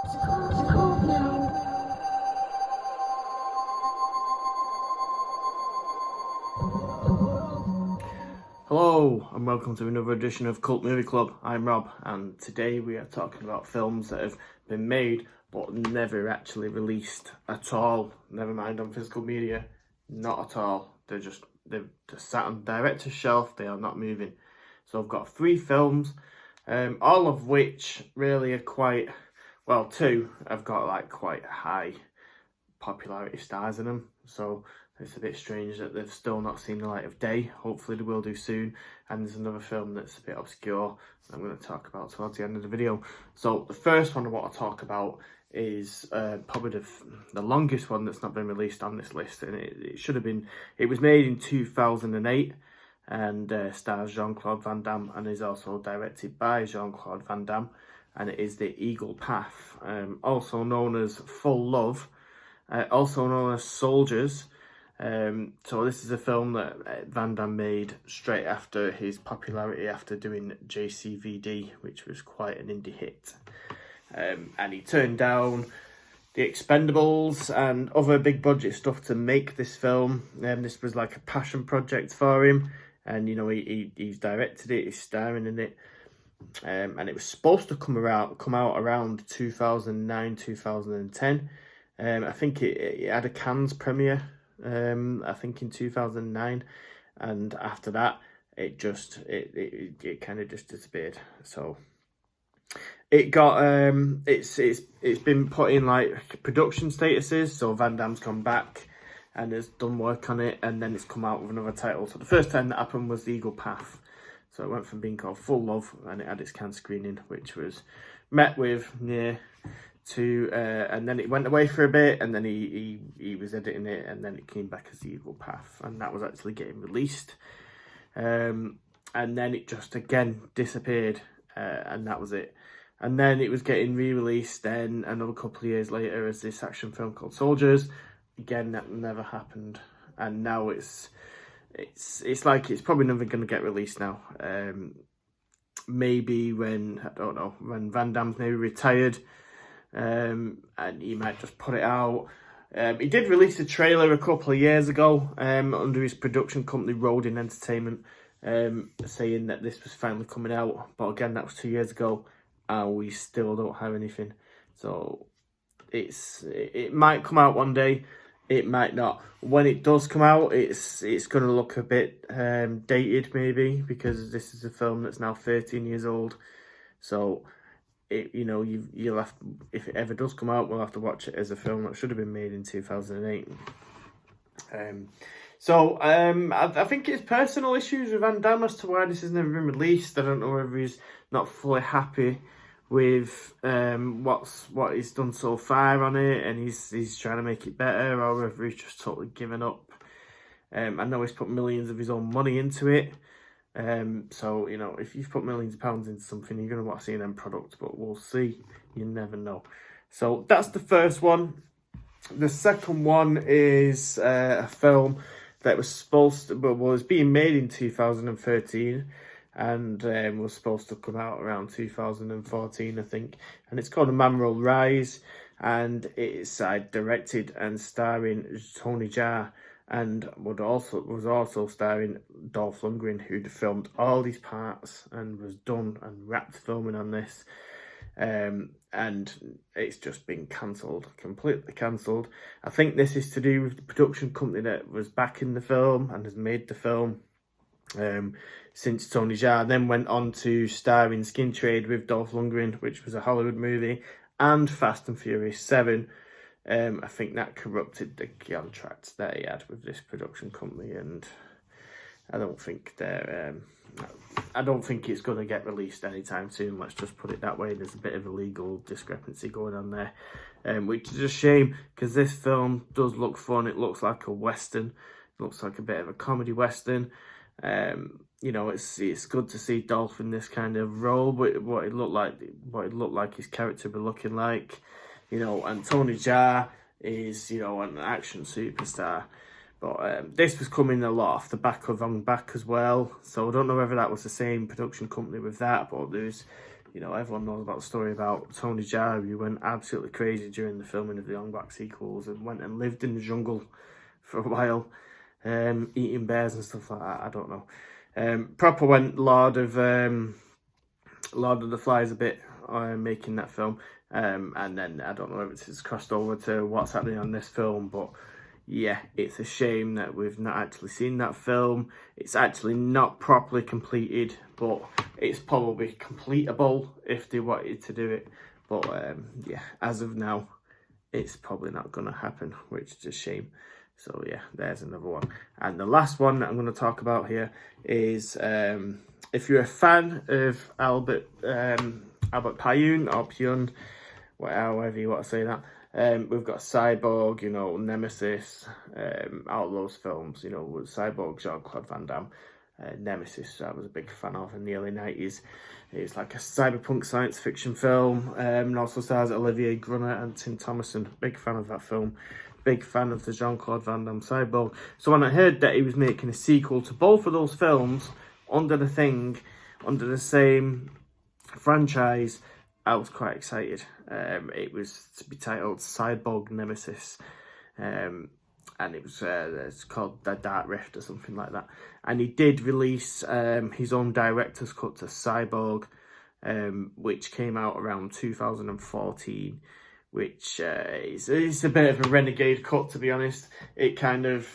Hello and welcome to another edition of Cult Movie Club. I'm Rob, and today we are talking about films that have been made but never actually released at all. Never mind on physical media, not at all. They're just sat on director's shelf. They are not moving. So I've got 3 films, all of which really are quite well. 2 have got like quite high popularity stars in them. So it's a bit strange that they've still not seen the light of day. Hopefully they will do soon. And there's another film that's a bit obscure that I'm going to talk about towards the end of the video. So the first one I want to talk about is probably the longest one that's not been released on this list. And it should have been, it was made in 2008 and stars Jean-Claude Van Damme and is also directed by Jean-Claude Van Damme. And it is The Eagle Path, also known as Full Love, also known as Soldiers. So this is a film that Van Damme made straight after his popularity after doing JCVD, which was quite an indie hit. And he turned down The Expendables and other big budget stuff to make this film. This was like a passion project for him, and you know he's directed it, he's starring in it. And it was supposed to come out around 2009, 2010. I think it had a Cannes premiere. I think in 2009, and after that it kind of just disappeared. So it got it's been put in like production statuses. So Van Damme's come back and has done work on it, and then it's come out with another title. So the first time that happened was The Eagle Path. So it went from being called Full Love, and it had its Cannes screening, which was met with and then it went away for a bit, and then he was editing it, and then it came back as The Eagle Path, and that was actually getting released, and then it just again disappeared, and that was it. And then it was getting re-released then another couple of years later as this action film called Soldiers. Again, that never happened, and now it's like it's probably never going to get released now. Maybe when, I don't know, when Van Damme's maybe retired, and he might just put it out. He did release a trailer a couple of years ago under his production company Rodin Entertainment, saying that this was finally coming out, but again that was 2 years ago and we still don't have anything. So it might come out one day, it might not. When it does come out, it's going to look a bit dated maybe, because this is a film that's now 13 years old. So you'll have, if it ever does come out, we'll have to watch it as a film that should have been made in 2008. I think it's personal issues with Van Damme as to why this has never been released. I don't know whether he's not fully happy with what he's done so far on it, and he's trying to make it better, or whether he's just totally given up. I know he's put millions of his own money into it. So, if you've put millions of pounds into something, you're going to want to see an end product, but we'll see. You never know. So that's the first one. The second one is a film that was being made in 2013 and was supposed to come out around 2014, I think. And it's called Maverick Rise, and it's directed and starring Tony Jaa, and was also starring Dolph Lundgren, who'd filmed all these parts and was done and wrapped filming on this. And it's just been completely cancelled. I think this is to do with the production company that was backing the film and has made the film since Tony Jaa then went on to star in Skin Trade with Dolph Lundgren, which was a Hollywood movie, and Fast and Furious 7. I think that corrupted the contract that he had with this production company, and I don't think it's going to get released anytime soon. Let's just put it that way. There's a bit of a legal discrepancy going on there, which is a shame, because this film does look fun. It looks like a western. It looks like a bit of a comedy western. It's good to see Dolph in this kind of role, but what it looked like his character be looking like. And Tony Jaa is, an action superstar. But this was coming a lot off the back of On Back as well. So I don't know whether that was the same production company with that, but there's You know, everyone knows about the story about Tony Jaa, who went absolutely crazy during the filming of the Ong Bak sequels and went and lived in the jungle for a while, eating bears and stuff like that. I don't know. Proper went Lord of the Flies a bit, making that film. And then I don't know if it's crossed over to what's happening on this film, but yeah, it's a shame that we've not actually seen that film. It's actually not properly completed, but it's probably completable if they wanted to do it. But yeah, as of now, it's probably not going to happen, which is a shame. So yeah, there's another one. And the last one that I'm going to talk about here is if you're a fan of Albert Pyun or Pyun, however you want to say that. We've got Cyborg, you know, Nemesis, all those films, you know, with Cyborg, Jean-Claude Van Damme. Nemesis, I was a big fan of in the early 90s. It's like a cyberpunk science fiction film. And also stars Olivier Gruner and Tim Thomerson. Big fan of that film. Big fan of the Jean-Claude Van Damme Cyborg. So when I heard that he was making a sequel to both of those films under the same franchise, I was quite excited. It was to be titled Cyborg Nemesis, and it was it's called The Dark Rift or something like that. And he did release his own director's cut to Cyborg, which came out around 2014, which is a bit of a renegade cut, to be honest. It kind of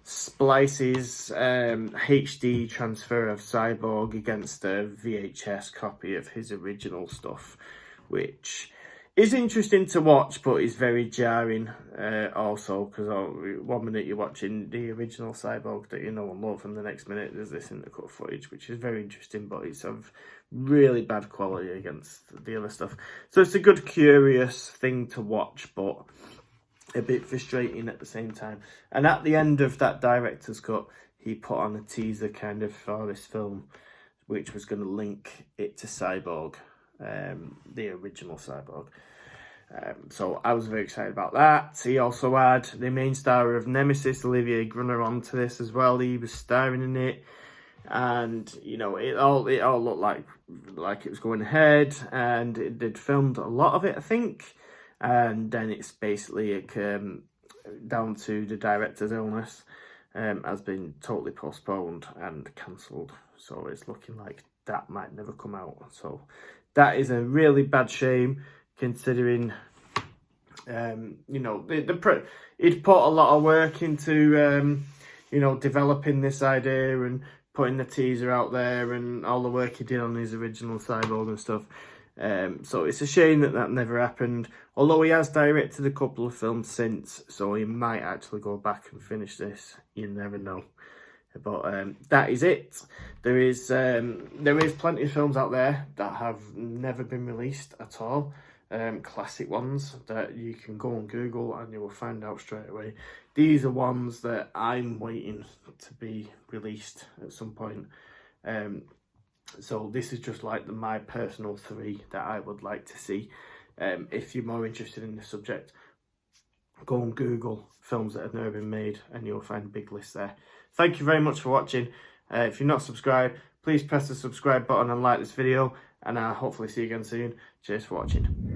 splices HD transfer of Cyborg against a VHS copy of his original stuff, which is interesting to watch, but is very jarring also, because 1 minute you're watching the original Cyborg that you know and love, and the next minute there's this intercut footage, which is very interesting, but it's of really bad quality against the other stuff. So it's a good, curious thing to watch, but a bit frustrating at the same time. And at the end of that director's cut, he put on a teaser kind of for this film, which was going to link it to Cyborg, the original Cyborg. So I was very excited about that. He also had the main star of Nemesis, Olivier Gruner, onto this as well. He was starring in it, and you know, it all looked like it was going ahead, and they'd filmed a lot of it, I think. And then it's basically down to the director's illness, has been totally postponed and cancelled. So it's looking like that might never come out. So that is a really bad shame, considering, you know, he'd put a lot of work into, you know, developing this idea and putting the teaser out there and all the work he did on his original Cyborg and stuff. So it's a shame that never happened, although he has directed a couple of films since, so he might actually go back and finish this. You never know. But that is it. There is plenty of films out there that have never been released at all. Classic ones that you can go on Google and you will find out straight away. These are ones that I'm waiting to be released at some point. So this is just like my personal 3 that I would like to see. If you're more interested in the subject, go on Google films that have never been made and you'll find a big list there. Thank you very much for watching. If you're not subscribed, please press the subscribe button and like this video, and I'll hopefully see you again soon. Cheers for watching.